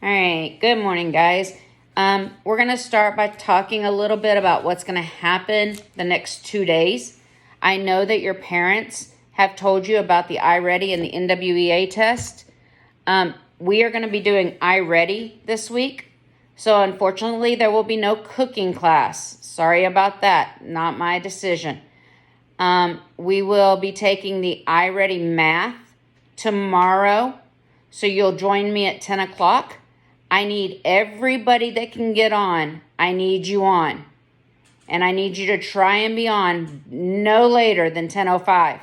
All right, good morning, guys. We're going to start by talking a little bit about what's going to happen the next 2 days. I know that your parents have told you about the iReady and the NWEA test. We are going to be doing iReady this week. So unfortunately, there will be no cooking class. Sorry about that. Not my decision. We will be taking the iReady math tomorrow. So you'll join me at 10 o'clock. I need everybody that can get on. I need you on. And I need you to try and be on no later than 10:05.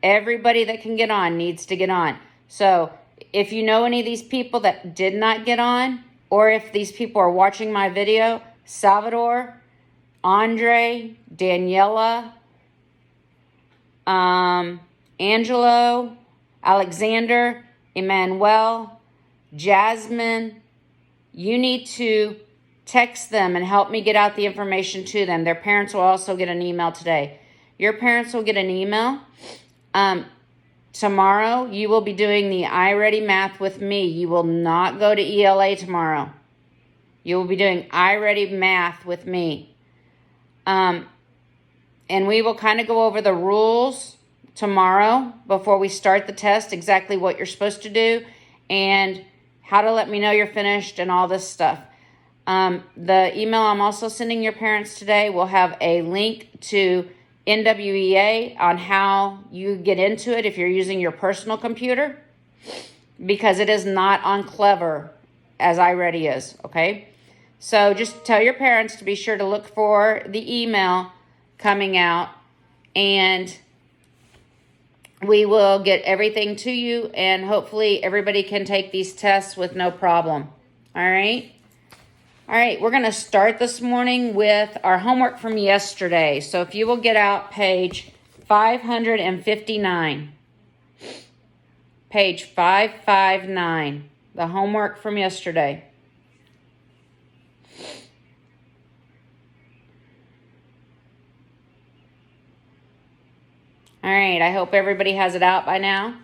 Everybody that can get on needs to get on. So if you know any of these people that did not get on, or if these people are watching my video, Salvador, Andre, Daniela, Angelo, Alexander, Emmanuel, Jasmine, you need to text them and help me get out the information to them. Their parents will also get an email today. Your parents will get an email. Tomorrow, you will be doing the iReady math with me. You will not go to ELA tomorrow. You will be doing iReady math with me. And we will kind of go over the rules tomorrow before we start the test, exactly what you're supposed to do, and how to let me know you're finished and all this stuff. The email I'm also sending your parents today will have a link to NWEA on how you get into it if you're using your personal computer, because it is not on Clever as iReady is, okay? So just tell your parents to be sure to look for the email coming out, and we will get everything to you, and hopefully everybody can take these tests with no problem. All right? All right, we're going to start this morning with our homework from yesterday. So if you will get out page 559. Page 559, the homework from yesterday. All right, I hope everybody has it out by now.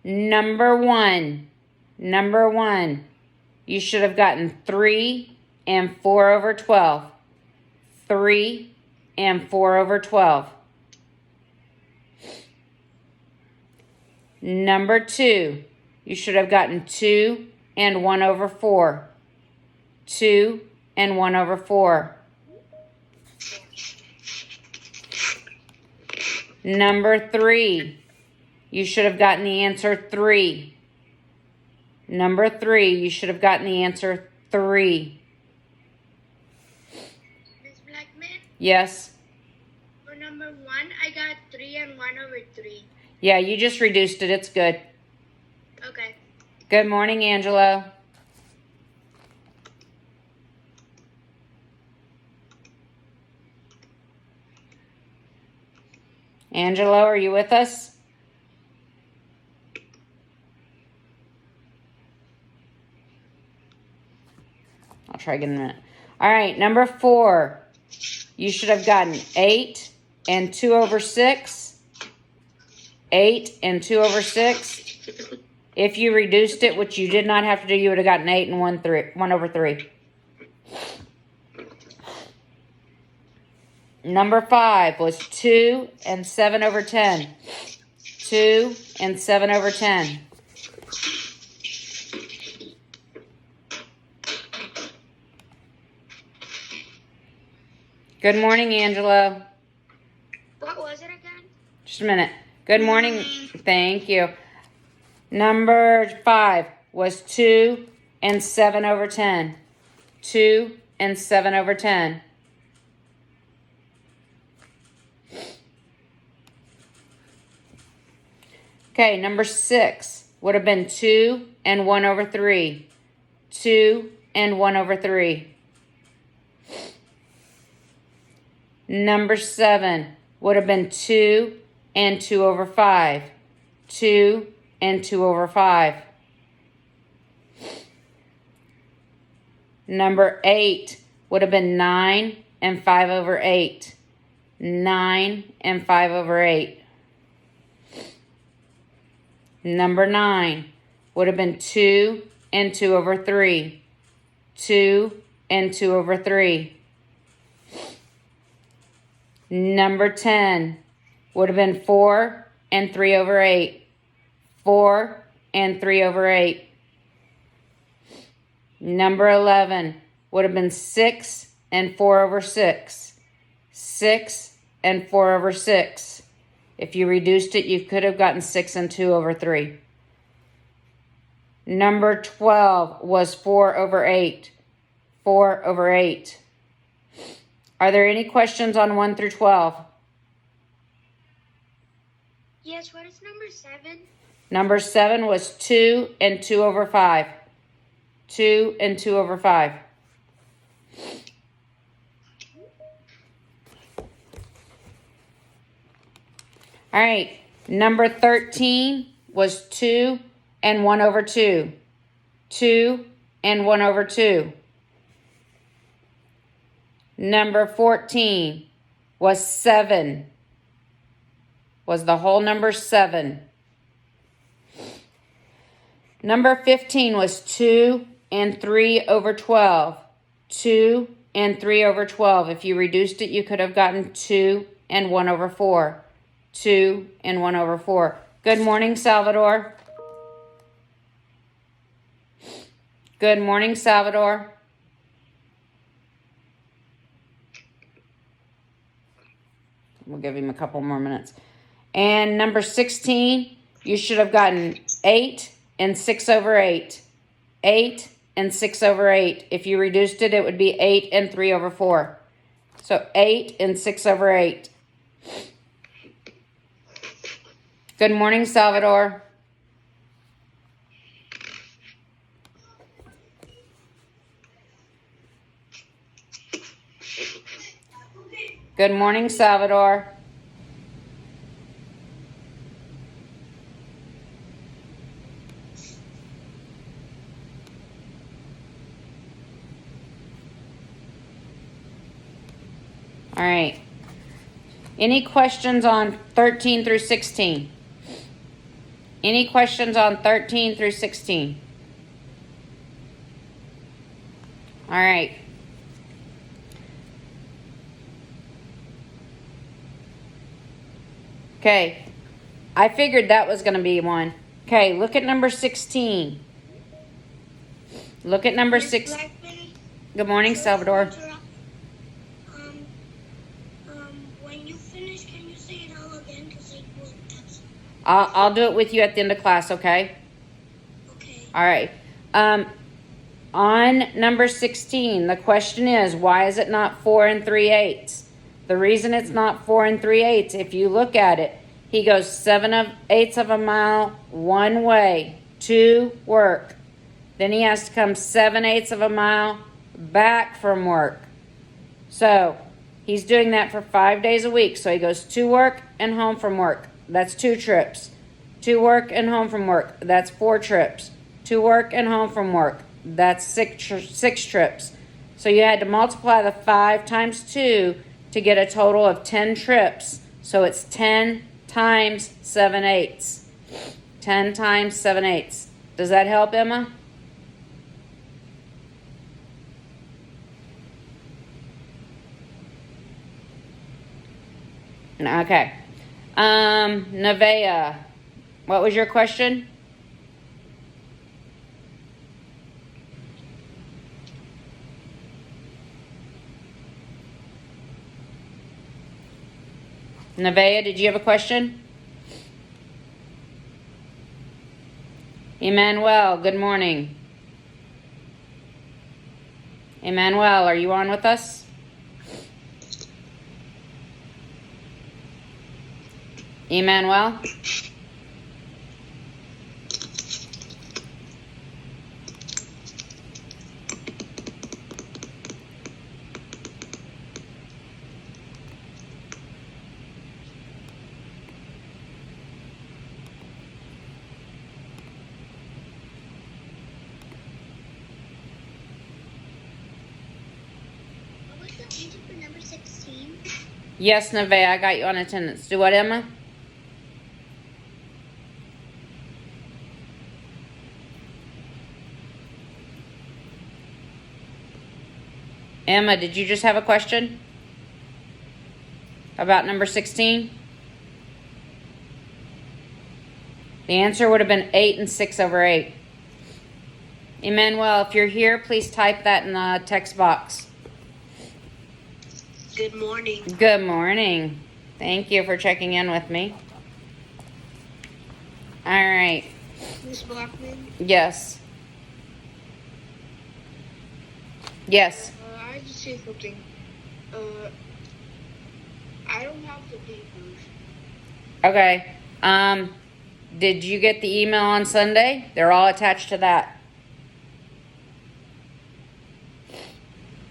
Number one, you should have gotten 3 and 4 over 12. 3 and 4 over 12. Number 2, you should have gotten 2 and 1 over 4. 2 and 1 over 4. Number 3, you should have gotten the answer 3. Number 3, you should have gotten the answer 3. Miss Blackmon? Yes? For number 1, I got 3 and 1 over 3. Yeah, you just reduced it. It's good. Okay. Good morning, Angelo. Angelo, are you with us? I'll try again in a minute. All right, number 4. You should have gotten 8 and 2 over 6. 8 and 2 over 6. If you reduced it, which you did not have to do, you would have gotten 8 and 1 over 3. Number 5 was 2 and 7 over 10. 2 and 7 over 10. Good morning, Angelo. What was it again? Just a minute. Good morning. Thank you. Number 5 was 2 and 7 over 10. 2 and 7 over 10. Okay, number 6 would have been 2 and 1 over 3. 2 and 1 over 3. Number 7 would have been 2 and 2 over 5. 2 and 2 over 5. Number 8 would have been 9 and 5 over 8. 9 and 5 over 8. Number 9 would have been 2 and 2 over 3. 2 and 2 over 3. Number 10 would have been 4 and 3 over 8. 4 and 3 over 8. Number 11 would have been 6 and 4 over 6. 6 and 4 over 6. If you reduced it, you could have gotten 6 and 2 over 3. Number 12 was 4 over 8. 4 over 8. Are there any questions on 1 through 12? Yes, what is number 7? Number 7 was 2 and 2 over 5. 2 and 2 over 5. All right. Number 13 was 2 and 1 over 2. 2 and 1 over 2. Number 14 was 7. Was the whole number 7. Number 15 was 2 and 3 over 12. 2 and 3 over 12. If you reduced it, you could have gotten 2 and 1 over 4. 2 and 1 over 4. Good morning, Salvador. Good morning, Salvador. We'll give him a couple more minutes. And number 16, you should have gotten 8 and 6 over 8. 8 and 6 over 8. If you reduced it, it would be 8 and 3 over 4. So 8 and 6 over 8. Good morning, Salvador. Good morning, Salvador. All right. Any questions on 13 through 16? Any questions on 13 through 16? All right. Okay. I figured that was going to be one. Okay, look at number 16. Look at number 6. Good morning, Salvador. When you finish, can you say it all again? Because I wasn't touching. I'll do it with you at the end of class, okay? Okay. All right. On number 16, the question is, why is it not 4 and 3/8? The reason it's not 4 and 3/8, if you look at it, he goes 7/8 of a mile one way to work. Then he has to come 7/8 of a mile back from work. So he's doing that for 5 days a week. So he goes to work and home from work. That's 2 trips. To work and home from work. That's 4 trips. To work and home from work. That's 6 trips. So you had to multiply the 5 times 2 to get a total of 10 trips. So it's 10 times 7/8. 10 times 7/8. Does that help, Emma? Okay. Nevaeh, what was your question? Nevaeh, did you have a question? Emmanuel, good morning. Emmanuel, are you on with us? Emmanuel? What was the answer for number 16? Yes, Nevaeh, I got you on attendance. Do what, Emma? Emma, did you just have a question about number 16? The answer would have been 8 and 6 over 8. Emmanuel, if you're here, please type that in the text box. Good morning. Good morning. Thank you for checking in with me. All right. Miss Blackmon? Yes. Yes. I just say something. I don't have the papers. Okay. Did you get the email on Sunday? They're all attached to that.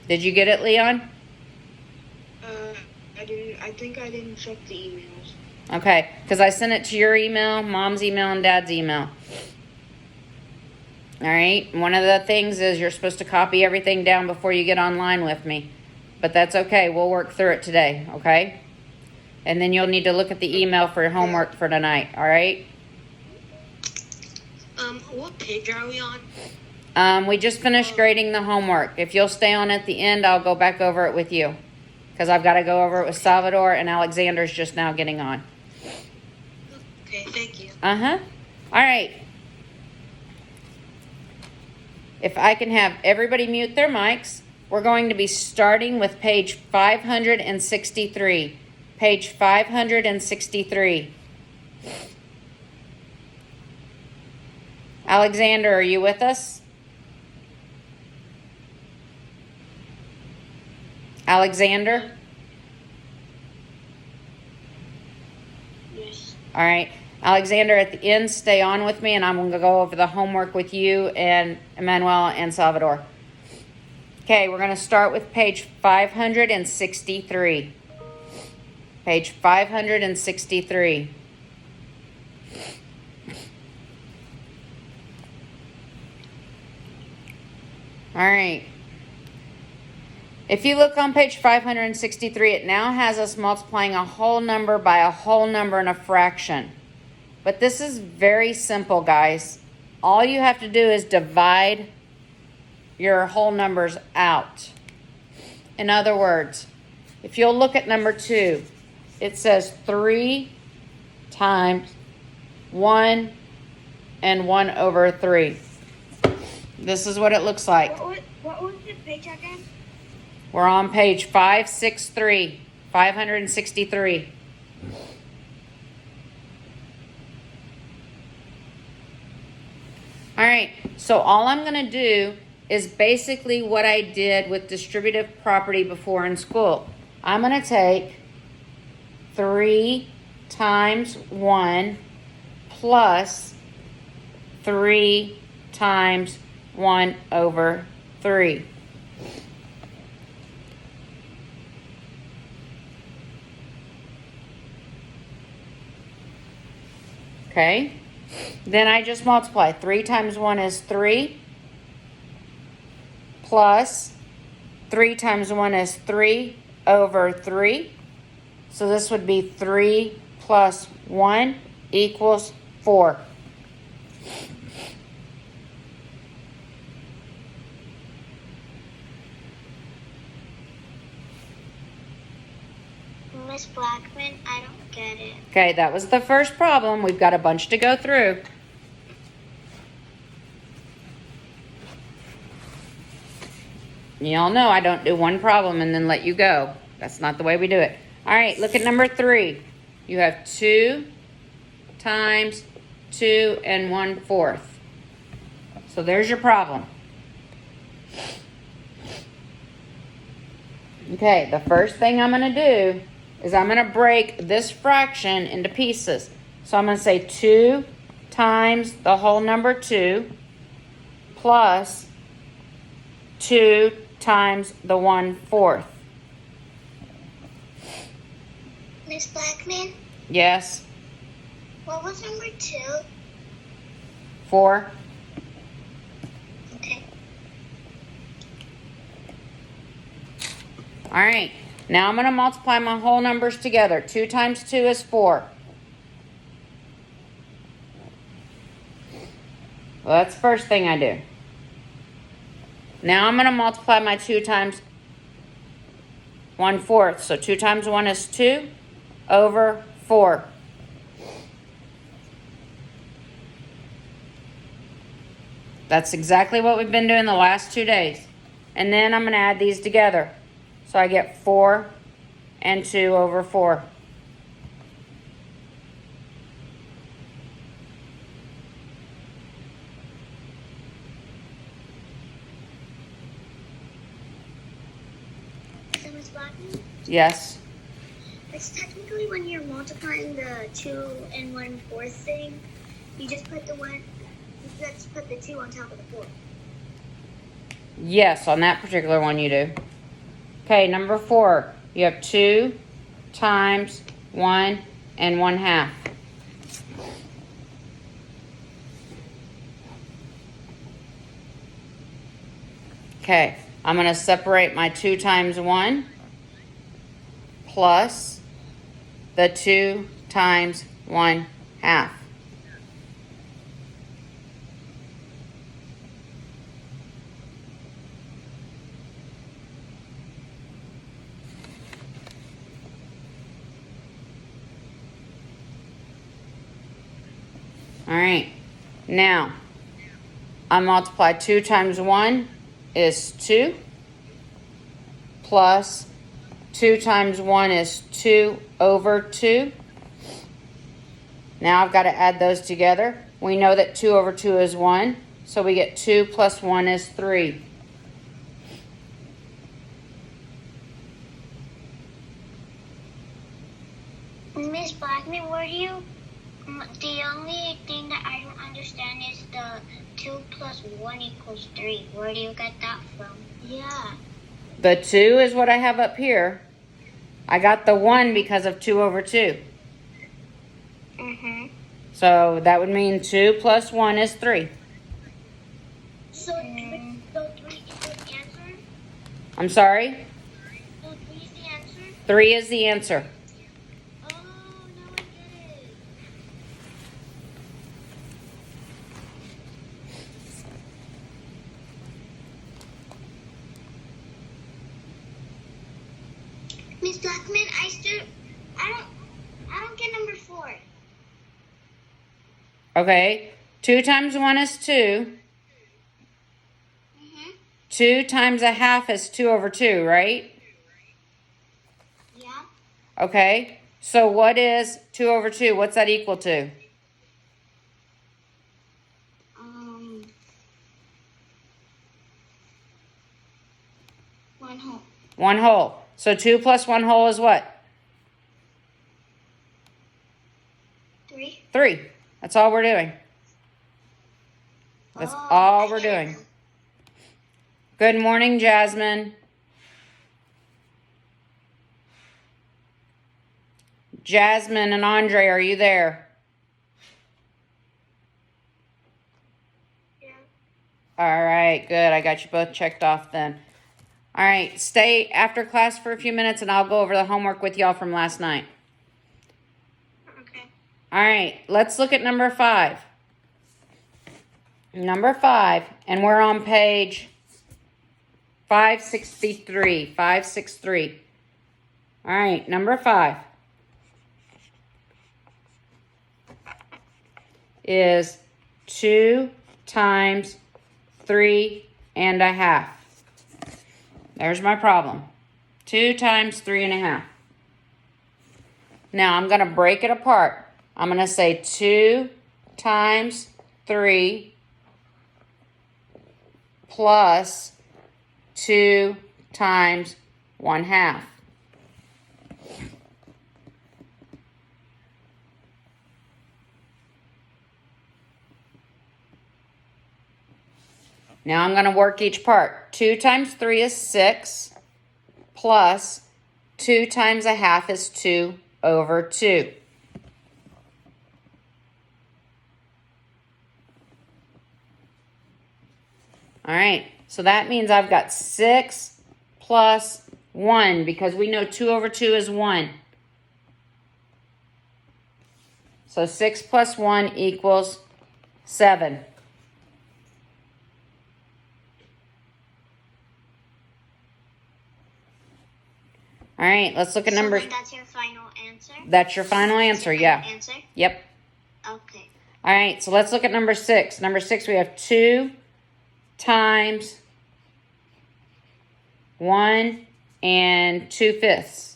Did you get it, Leon? I didn't. I think I didn't check the emails. Okay, because I sent it to your email, Mom's email, and Dad's email. All right. One of the things is you're supposed to copy everything down before you get online with me. But that's okay. We'll work through it today, okay? And then you'll need to look at the email for your homework for tonight, all right? What page are we on? We just finished grading the homework. If you'll stay on at the end, I'll go back over it with you. Because I've got to go over it with Salvador, and Alexander's just now getting on. Okay, thank you. Uh-huh. All right. If I can have everybody mute their mics, we're going to be starting with page 563. Page 563. Alexander, are you with us? Alexander? Yes. All right. Alexander, at the end, stay on with me, and I'm going to go over the homework with you and Emmanuel and Salvador. Okay, we're going to start with page 563. Page 563. All right. If you look on page 563, it now has us multiplying a whole number by a whole number in a fraction. But this is very simple, guys. All you have to do is divide your whole numbers out. In other words, if you'll look at number 2, it says 3 times 1 and 1 over 3. This is what it looks like. What was the page again? We're on page 563, 563. All right, so all I'm going to do is basically what I did with distributive property before in school. I'm going to take 3 times 1 plus 3 times 1 over 3. Okay, then I just multiply. 3 times 1 is 3, plus 3 times 1 is 3 over 3. So this would be 3 plus 1 equals 4. Miss Blackmon, I don't get it. Okay, that was the first problem. We've got a bunch to go through. Y'all know I don't do one problem and then let you go. That's not the way we do it. All right, look at number 3. You have 2 times 2 and 1/4. So there's your problem. Okay, the first thing I'm going to do is I'm going to break this fraction into pieces. So I'm going to say 2 times the whole number 2 plus 2 times the 1/4. Miss Blackmon, Yes? what was number 2? 4? Okay. All right. Now I'm going to multiply my whole numbers together. 2 times 2 is 4. Well, that's the first thing I do. Now I'm going to multiply my 2 times 1/4. So 2 times 1 is 2 over 4. That's exactly what we've been doing the last 2 days. And then I'm going to add these together. So I get 4 and 2 over 4. So Miss Blackmon, Yes. it's technically when you're multiplying the 2 and 1/4 thing, you just put the 2 on top of the 4. Yes, on that particular one you do. Okay, number 4. You have 2 times 1 and 1/2. Okay, I'm going to separate my 2 times 1 plus the 2 times 1/2. All right, now I multiply 2 times 1 is 2 plus 2 times 1 is 2 over 2. Now I've got to add those together. We know that 2 over 2 is 1, so we get 2 plus 1 is 3. Miss Blackmon, the only thing that I don't understand is the 2 plus 1 equals 3. Where do you get that from? Yeah. The 2 is what I have up here. I got the 1 because of 2 over 2. Mm-hmm. So that would mean 2 plus 1 is 3. So 3 is the answer? I'm sorry? So 3 is the answer? 3 is the answer. Oh, now I get it. Miss Blackmon, I don't get number 4. Okay, 2 times 1 is 2. Mm-hmm. 2 times 1/2 is 2 over 2, right? Yeah. Okay, so what is 2 over 2? What's that equal to? 1 whole. 1 whole. So 2 plus 1 whole is what? 3. 3. That's all we're doing. That's all we're doing. Good morning, Jasmine. Jasmine and Andre, are you there? Yeah. All right, good. I got you both checked off then. All right, stay after class for a few minutes and I'll go over the homework with y'all from last night. Okay. All right, let's look at number 5. Number 5, and we're on page 563. 563. All right, number 5 is 2 times 3.5. There's my problem. 2 times 3.5. Now I'm going to break it apart. I'm going to say 2 times 3 plus 2 times 1/2. Now I'm going to work each part. 2 times 3 is 6, plus 2 times 1/2 is 2 over 2. All right, so that means I've got 6 plus 1, because we know 2 over 2 is 1. So 6 plus 1 equals 7. All right, let's look at So number... then that's your final answer? That's your final answer, yeah. Answer? Yep. Okay. All right, so let's look at number 6. Number 6, we have 2 times 1 and 2/5.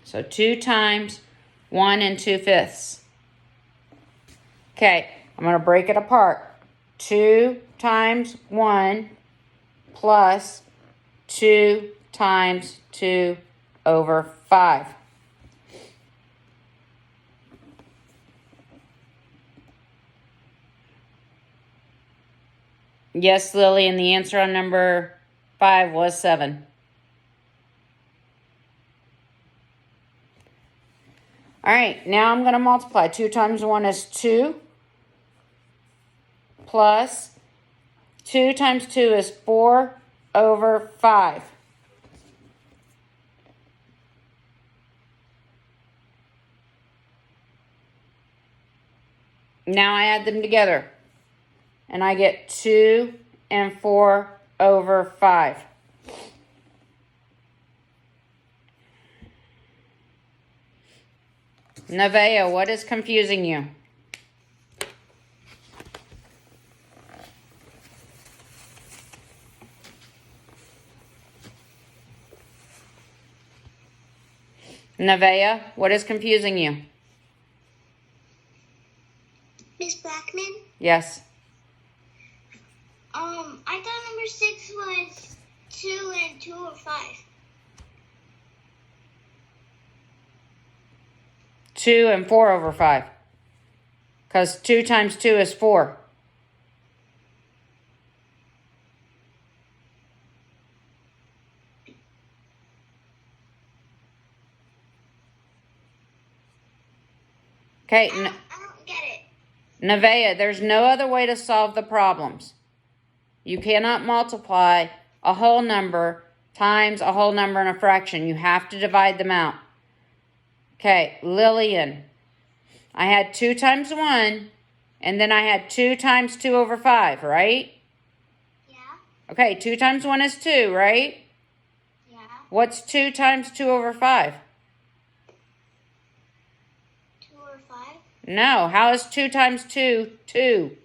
So 2 times 1 and 2/5. Okay, I'm going to break it apart. 2 times 1 plus 2 times 2 over 5. Yes, Lily, and the answer on number 5 was 7. All right, now I'm going to multiply. 2 times 1 is 2, plus 2 times 2 is 4 over 5. Now I add them together, and I get 2 and 4 over 5. Nevaeh, what is confusing you? Nevaeh, what is confusing you? Miss Blackmon? Yes. I thought number 6 was 2 and 2 over 5. 2 and 4 over 5. Because 2 times 2 is 4. Okay, I don't get it. Nevaeh, there's no other way to solve the problems. You cannot multiply a whole number times a whole number and a fraction. You have to divide them out. Okay, Lillian, I had 2 times 1, and then I had 2 times 2 over 5, right? Yeah. Okay, 2 times 1 is 2, right? Yeah. What's 2 times 2 over 5? 2 over 5? No, how is 2 times 2, 2?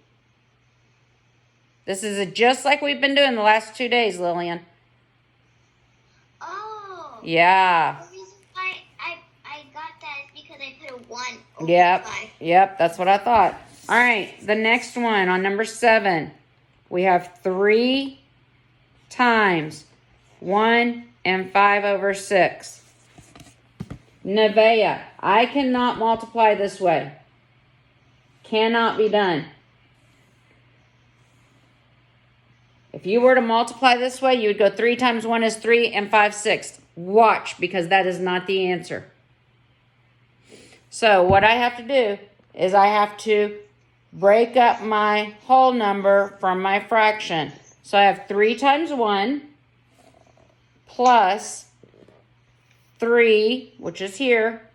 This is just like we've been doing the last 2 days, Lillian. Oh. Yeah. The reason why I got that is because I put a 1 over Yep. 5. Yep, that's what I thought. All right, the next one on number 7. We have 3 times 1 and 5 over 6. Nevaeh, I cannot multiply this way. Cannot be done. If you were to multiply this way, you would go 3 times 1 is 3 and 5/6. Watch, because that is not the answer. So what I have to do is I have to break up my whole number from my fraction. So I have 3 times 1 plus 3, which is here,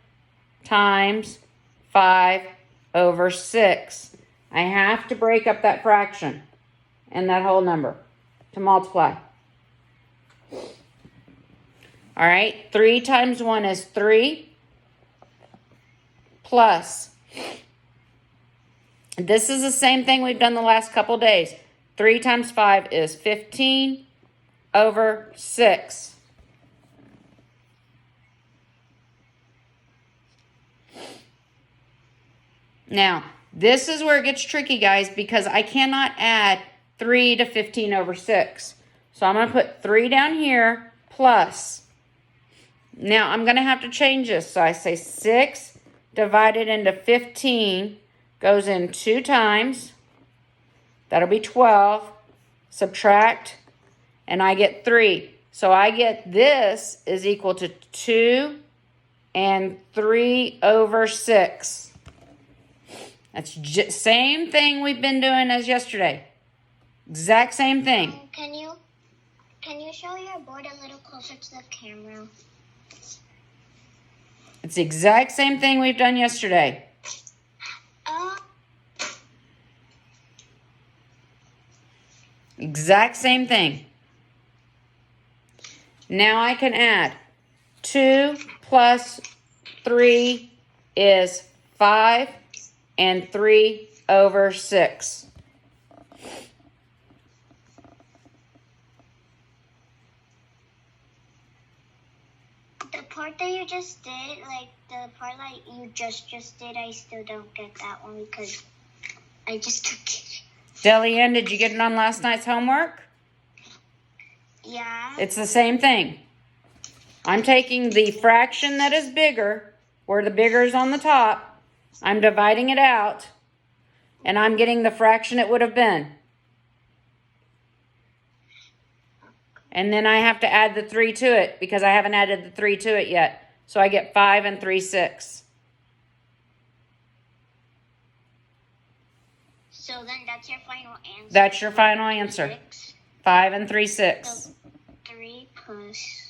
times 5 over 6. I have to break up that fraction and that whole number to multiply. All right, 3 times 1 is 3 plus, this is the same thing we've done the last couple days. 3 times 5 is 15 over 6. Now, this is where it gets tricky, guys, because I cannot add 3 to 15 over 6. So I'm going to put 3 down here plus. Now, I'm going to have to change this. So I say 6 divided into 15 goes in 2 times. That'll be 12. Subtract, and I get 3. So I get this is equal to 2 and 3 over 6. That's same thing we've been doing as yesterday. Exact same thing. Can you show your board a little closer to the camera? It's the exact same thing we've done yesterday. Exact same thing. Now I can add 2 plus 3 is 5 and 3 over 6. The part that you just did, like the part that you just did, I still don't get that one because I just took it. Delianne, did you get it on last night's homework? Yeah. It's the same thing. I'm taking the fraction that is bigger, where the bigger is on the top. I'm dividing it out, and I'm getting the fraction it would have been. And then I have to add the 3 to it because I haven't added the 3 to it yet. So I get 5 and 3, 6. So then that's your final answer. That's your final answer. 6. 5 and 3, 6. So 3 plus...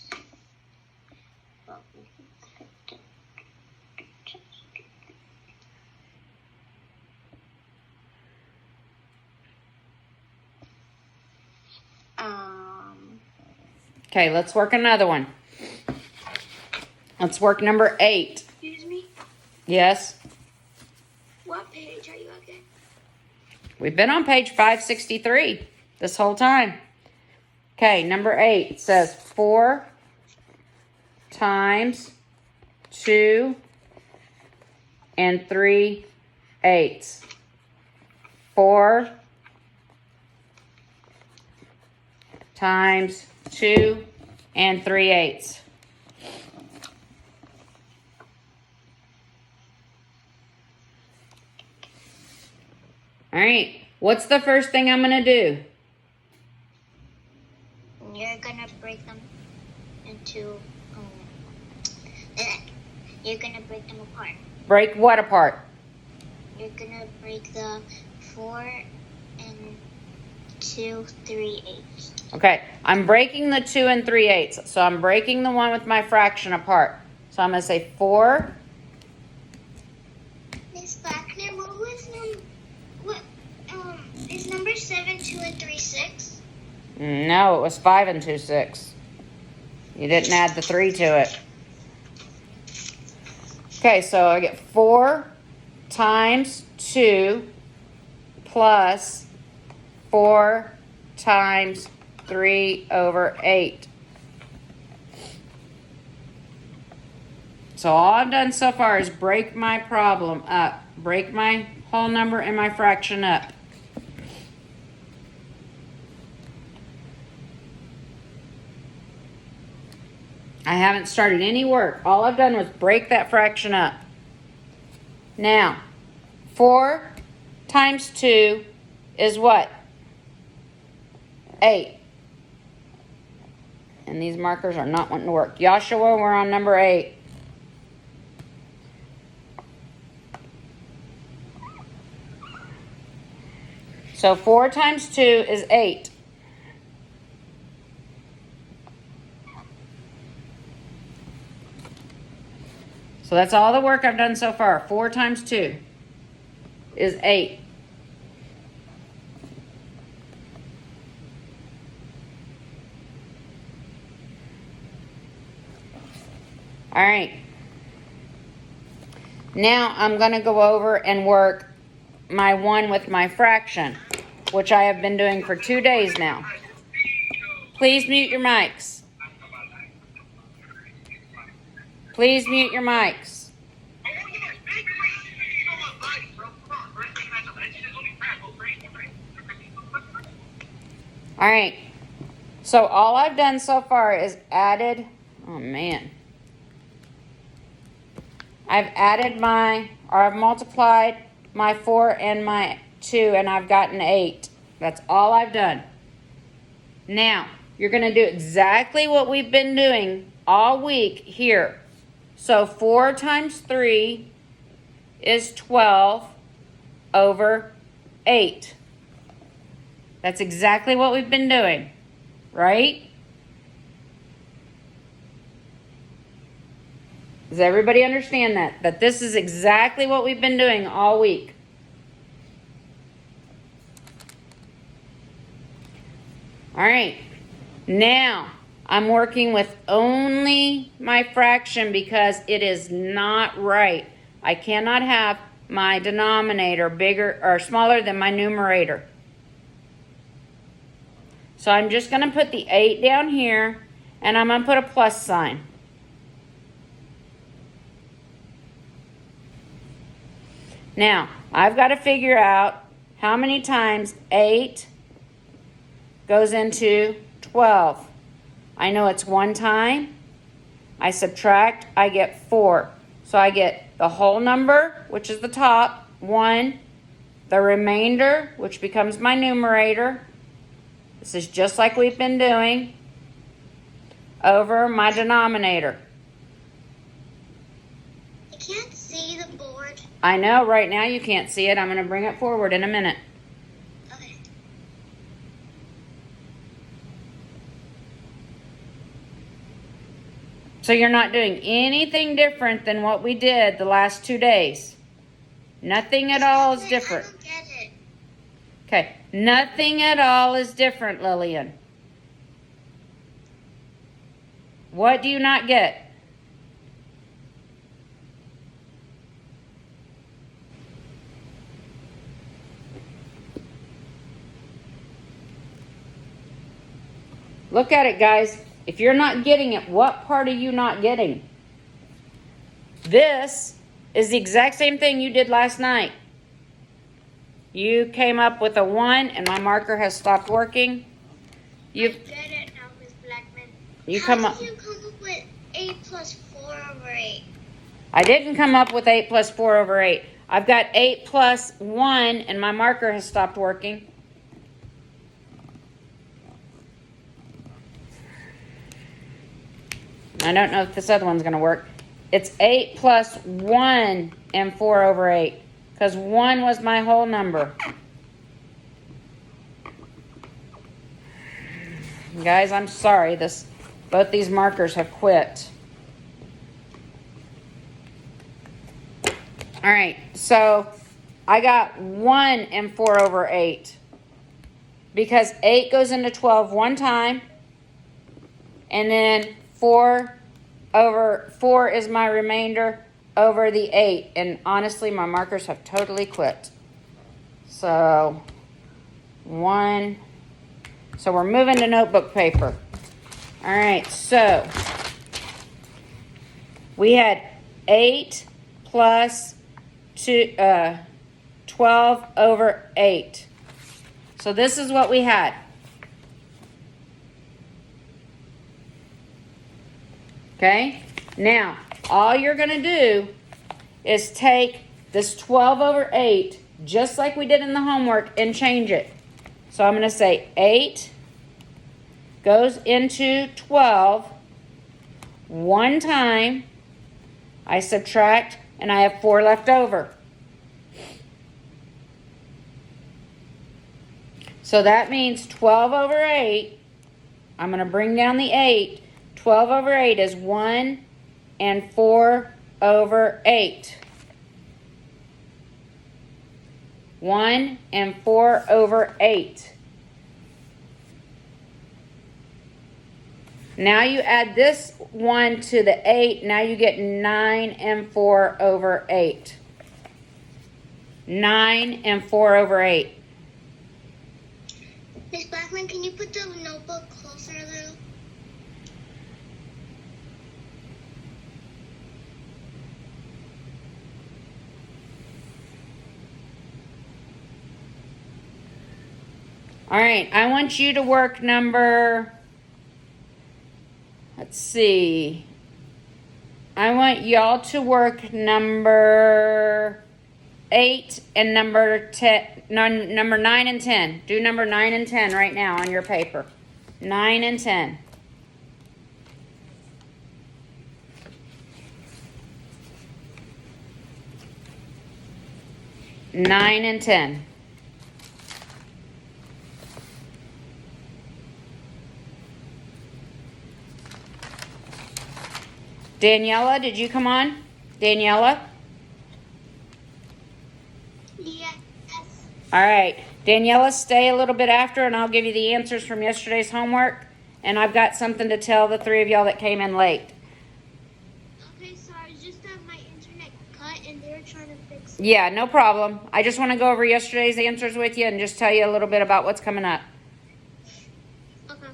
Okay, let's work another one. Let's work number 8. Excuse me? Yes? What page are you again? We've been on page 563 this whole time. Okay, number 8 says 4 times 2 and 3/8. 4 times 2 and 3/8. All right, what's the first thing I'm going to do? You're going to break them into... you're going to break them apart. Break what apart? You're going to break the 4 and 2 3/8. Okay, I'm breaking the 2 and 3/8. So I'm breaking the one with my fraction apart. So I'm going to say 4. Miss Blackmon, what was is number 7 2 and 3 6? No, it was 5 and 2 6. You didn't add the 3 to it. Okay, so I get 4 times 2 plus 4 times 3/8. So all I've done so far is break my problem up. Break my whole number and my fraction up. I haven't started any work. All I've done was break that fraction up. Now, 4 times 2 is what? 8. And these markers are not wanting to work. Joshua, we're on number 8. So 4 times 2 is 8. So that's all the work I've done so far. 4 times 2 is 8. All right. Now I'm going to go over and work my one with my fraction, which I have been doing for 2 days now. Please mute your mics. Please mute your mics. All right. So all I've done so far is added, oh man. I've multiplied my 4 and my 2, and I've gotten 8. That's all I've done. Now, you're going to do exactly what we've been doing all week here. So 4 times 3 is 12 over 8. That's exactly what we've been doing, right? Does everybody understand that? That this is exactly what we've been doing all week. All right. Now, I'm working with only my fraction because it is not right. I cannot have my denominator bigger or smaller than my numerator. So I'm just going to put the 8 down here, and I'm going to put a plus sign. Now, I've got to figure out how many times 8 goes into 12. I know it's one time. I subtract, I get 4. So I get the whole number, which is the top, 1, the remainder, which becomes my numerator. This is just like we've been doing, over my denominator. I can't see the board. I know, right now you can't see it. I'm going to bring it forward in a minute. Okay. So you're not doing anything different than what we did the last 2 days. Nothing at all is different. I don't get it. Okay, nothing at all is different, Lillian. What do you not get? Look at it, guys. If you're not getting it, what part are you not getting? This is the exact same thing you did last night. You came up with a 1, and my marker has stopped working. I get it now, Miss Blackmon. How did you come up with 8 plus 4 over 8? I didn't come up with 8 plus 4 over 8. I've got 8 plus 1, and my marker has stopped working. I don't know if this other one's going to work. It's 8 plus 1 and 4 over 8. Because 1 was my whole number. Guys, I'm sorry. Both these markers have quit. Alright, so I got 1 and 4 over 8. Because 8 goes into 12 one time. And then 4 over 4 is my remainder over the 8. And honestly, my markers have totally quit. So, 1. So we're moving to notebook paper. All right, so we had 8 plus 12 over 8. So this is what we had. Okay, now all you're going to do is take this 12 over 8, just like we did in the homework, and change it. So I'm going to say 8 goes into 12 one time. I subtract, and I have 4 left over. So that means 12 over 8. I'm going to bring down the 8. 12 over 8 is 1 and 4 over 8. 1 and 4 over 8. Now you add this 1 to the 8. Now you get 9 and 4 over 8. 9 and 4 over 8. Miss Blackmon, can you put the notebook closer a little? All right, I want you to work number, let's see. I want y'all to work number 8 and number 10, number 9 and 10. Do number 9 and 10 right now on your paper. 9 and 10. Nine and 10. Daniela, did you come on? Daniela? Yes. All right. Daniela, stay a little bit after, and I'll give you the answers from yesterday's homework. And I've got something to tell the three of y'all that came in late. Okay, sorry, just that my internet cut and they're trying to fix it. Yeah, no problem. I just want to go over yesterday's answers with you and just tell you a little bit about what's coming up. Okay.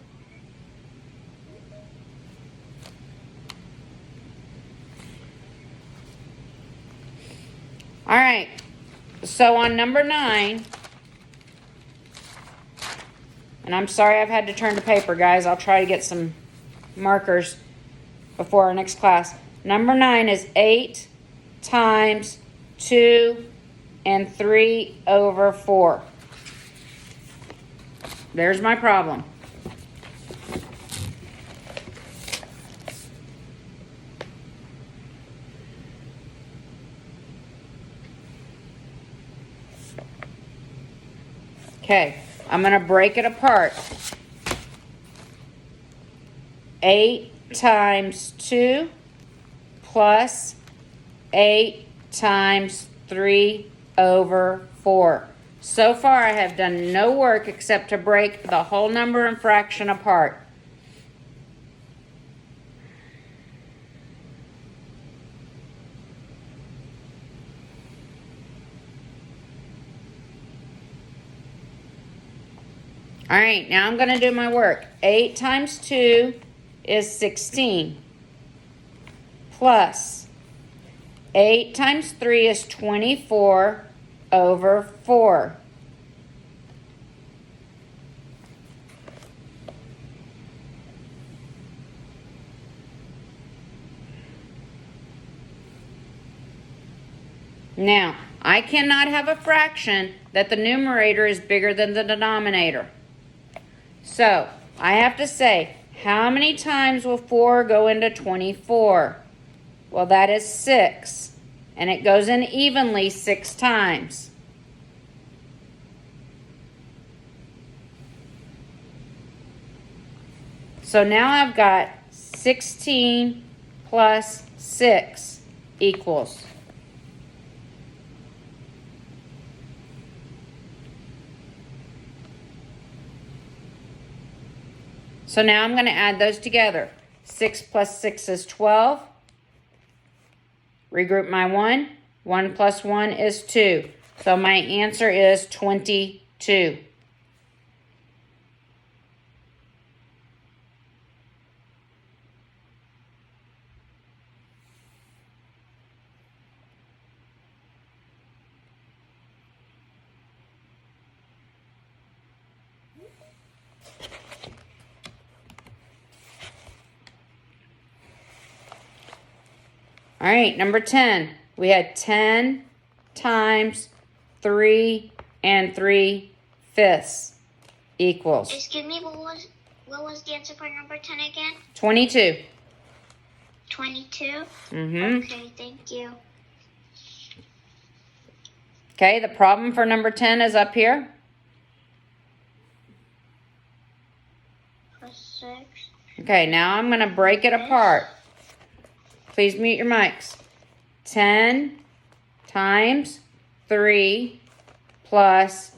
All right. So on number 9, and I'm sorry I've had to turn to paper, guys. I'll try to get some markers before our next class. Number 9 is 8 times 2 and 3 over 4. There's my problem. Okay, I'm going to break it apart. 8 times 2 plus 8 times 3 over 4. So far, I have done no work except to break the whole number and fraction apart. All right, now I'm going to do my work. 8 times 2 is 16. Plus 8 times 3 is 24 over 4. Now, I cannot have a fraction that the numerator is bigger than the denominator. So, I have to say, how many times will 4 go into 24? Well, that is 6. And it goes in evenly 6 times. So now I've got 16 plus 6 equals. So now I'm going to add those together. 6 plus 6 is 12. Regroup my 1. 1 plus 1 is 2. So my answer is 22. All right, number 10. We had 10 times 3 and 3/5 equals. Excuse me, what was the answer for number 10 again? 22. 22? Mm-hmm. Okay, thank you. Okay, the problem for number 10 is up here. Plus 6. Okay, now I'm going to break it apart. Please mute your mics. 10 times 3 plus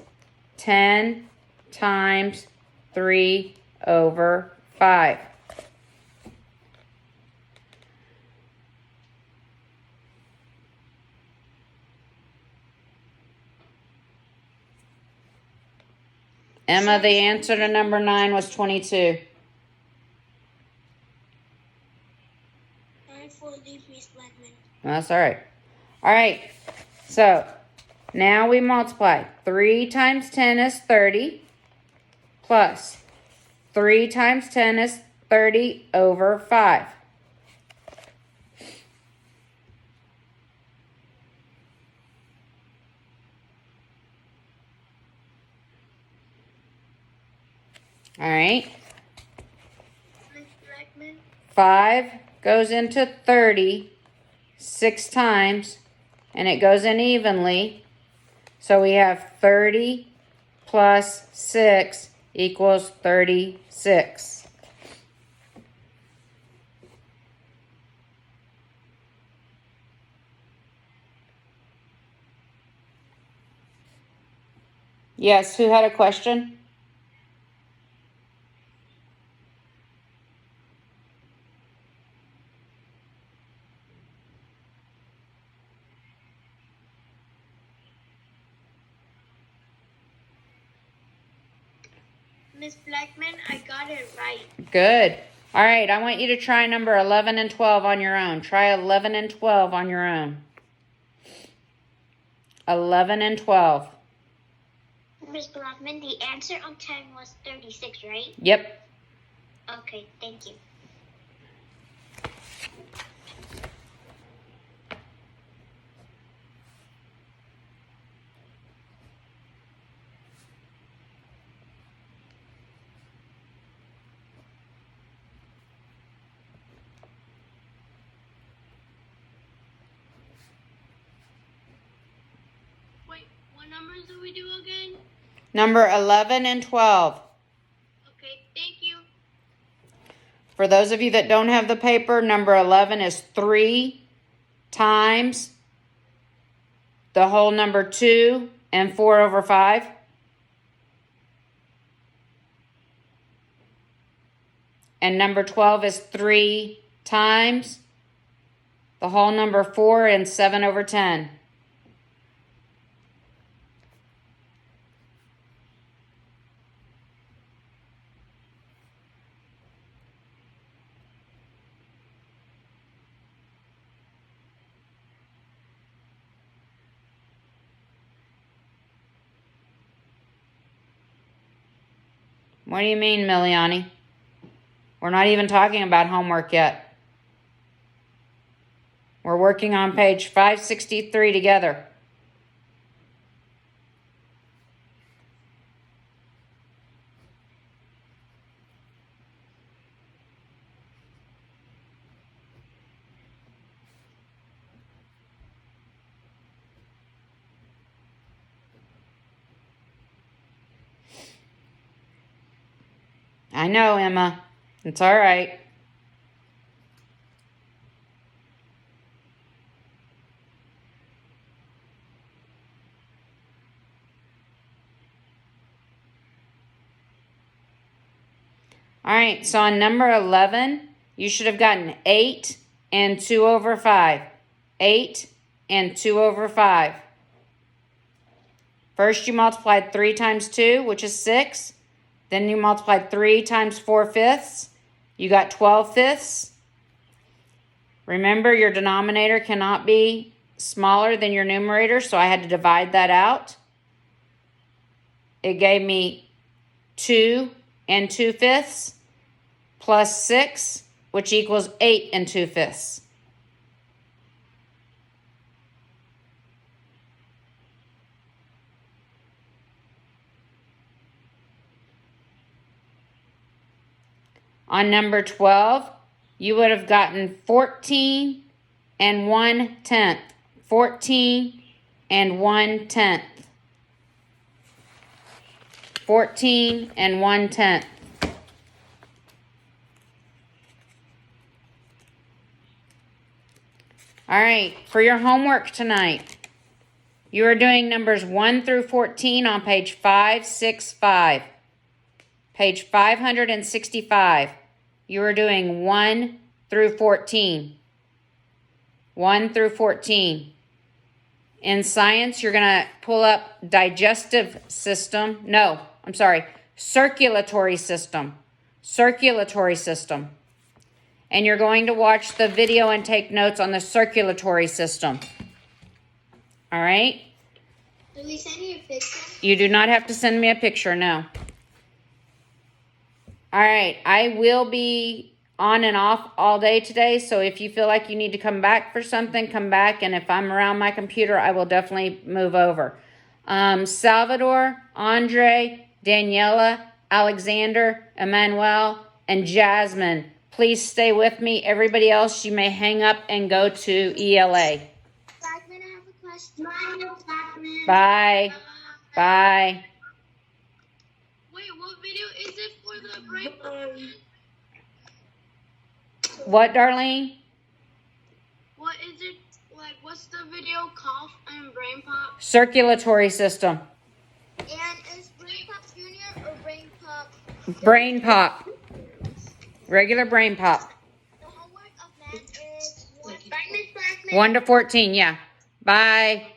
10 times 3 over 5. Emma, the answer to number 9 was 22. Miss Blackmon. That's all right. All right, so now we multiply. 3 times 10 is 30, plus 3 times 10 is 30 over 5. All right. Miss Blackmon. 5 goes into 30 6 times, and it goes in evenly. So we have 30 plus 6 equals 36. Yes, who had a question? Miss Blackmon, I got it right. Good. All right, I want you to try number 11 and 12 on your own. Try 11 and 12 on your own. 11 and 12. Miss Blackmon, the answer on 10 was 36, right? Yep. Okay, thank you. Wait, what numbers do we do again? Number 11 and 12. Okay, thank you. For those of you that don't have the paper, number 11 is 3 times the whole number 2 and 4 over 5. And number 12 is 3 times the whole number 4 and 7 over 10. What do you mean, Miliani? We're not even talking about homework yet. We're working on page 563 together. I know, Emma. It's all right. All right, so on number 11, you should have gotten 8 and 2 over 5. 8 and 2 over 5. First, you multiplied 3 times 2, which is 6. Then you multiplied 3 times 4 fifths. You got 12 fifths. Remember, your denominator cannot be smaller than your numerator, so I had to divide that out. It gave me 2 and 2 fifths plus 6, which equals 8 and 2 fifths. On number 12, you would have gotten 14 and 1/10. 14 and 1/10. 14 and 1/10. All right, for your homework tonight, you are doing numbers 1 through 14 on page 565. Page 565. You are doing 1 through 14. 1 through 14. In science, you're going to pull up digestive system. No, I'm sorry. Circulatory system. Circulatory system. And you're going to watch the video and take notes on the circulatory system. All right? Do we send you a picture? You do not have to send me a picture, no. All right, I will be on and off all day today, so if you feel like you need to come back for something, come back, and if I'm around my computer, I will definitely move over. Salvador, Andre, Daniela, Alexander, Emmanuel, and Jasmine, please stay with me. Everybody else, you may hang up and go to ELA. Blackmon, I have a question. Blackmon. Bye. Bye. Wait, what video is it for the brain? What, Darlene? What is it, like, what's the video, cough and brain pop? Circulatory system. And Brain pop. Regular brain pop. The homework of math is 1. Bye, Miss Blackman. 1 to 14, yeah. Bye.